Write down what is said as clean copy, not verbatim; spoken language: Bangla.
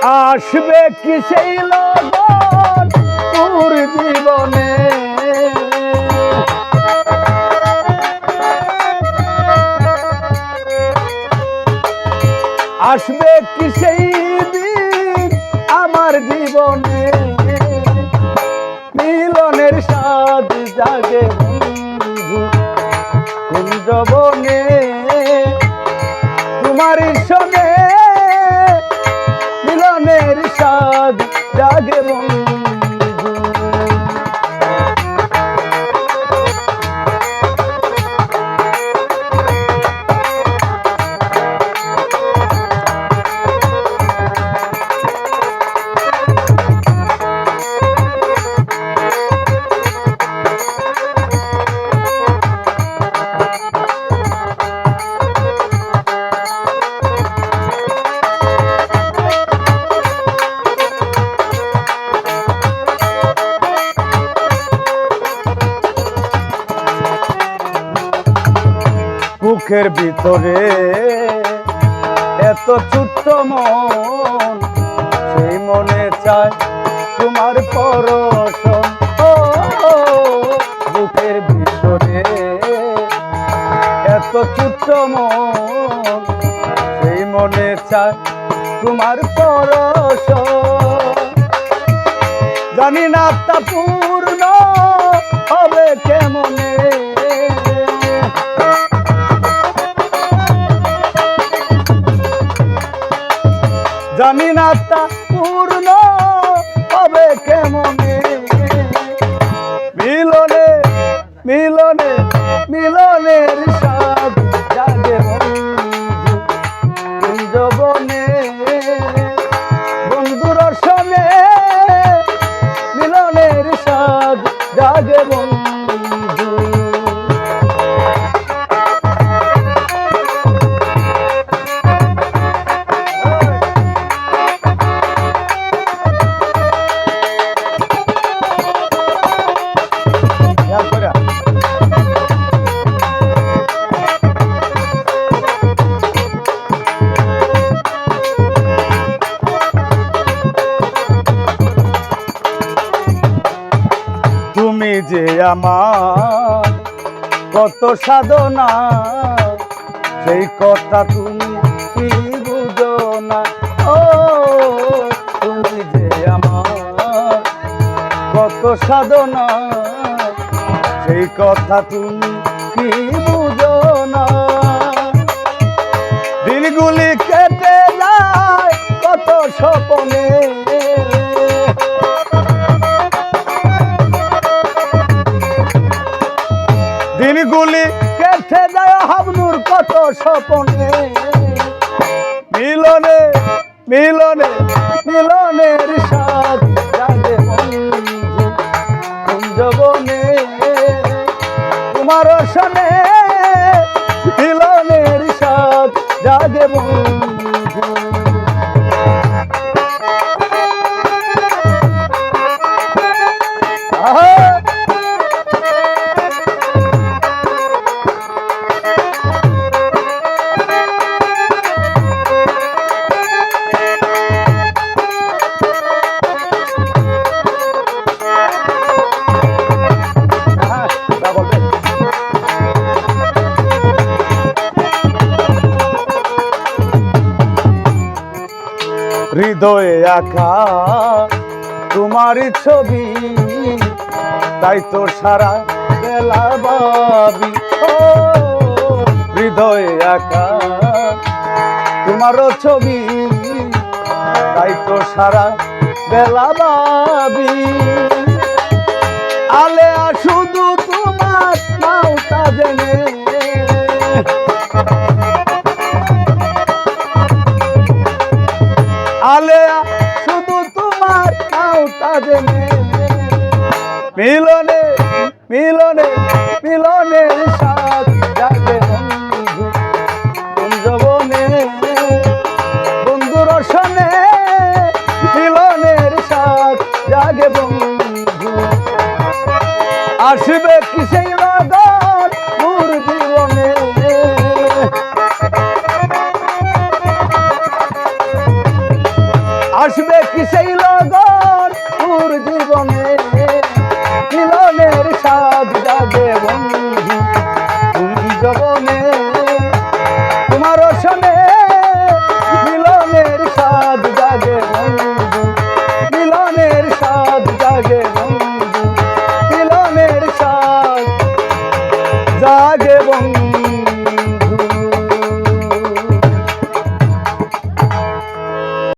আসবে কি সেই লগন তোর জীবনে, আসবে কি সেই দিন আমার জীবনে, মিলনের স্বাদ জাগে বন্ধু কুঞ্জবনে, তোমার সঙ্গে মিলনের স্বাদ জাগে বন্ধু। বুকের ভিতরে এত ছোট্ট মন, সেই মনে চায় তোমার পরশন। ও বুকের ভিতরে এত ছোট্ট মন, সেই মনে চায় তোমার পরশন। জানি না তা পূর্ণ হবে কেমনে, জানি না তা পূর্ণ হবে কেমনে, মিলনে মিলনে মিলনের স্বাদ জাগে বন্ধু কুঞ্জবনে, বন্ধুর সঙ্গে মিলনের স্বাদ জাগে বন্ধু। তুমি যে আমার কত সাধনা, সেই কথা তুমি কি বুঝো না। ও তুমি যে আমার কত সাধনা, সেই কথা তুমি কি বুঝো না। দিনগুলি কেটে যায় কত স্বপ্নে, দিনগুলি কেটে যায় হাবনুর কত স্বপ্নে, মিলনে মিলনে মিলনের স্বাদ জাগে বন্ধু কুঞ্জবনে, তোমার সনে মিলনের স্বাদ জাগে বন্ধু। হৃদয়ে আঁকা তোমার ছবি, তাই তো সারা বেলা ভাবি। ও হৃদয়ে আঁকা তোমার ছবি, তাই তো সারা বেলা ভাবি। আলেয়া শুধু তোমার নাও তা জেনে, আলেয়া শুধু তোমার নাও তা জেনে, মিলনে মিলনে মিলনের স্বাদ জাগে বন্ধু কুঞ্জবনে, বন্ধুর সনে মিলনের স্বাদ জাগে বন্ধু। আসবে কি সেই লগন মোর জীবনে, আসবে কি সেই লগন তোর জীবনে, মিলনের স্বাদ জাগে বন্ধু তুই জবনে, তোমার সনে মিলনের স্বাদ জাগে বন্ধু, মিলনের স্বাদ জাগে বন্ধু, মিলনের স্বাদ জাগে বন্ধু।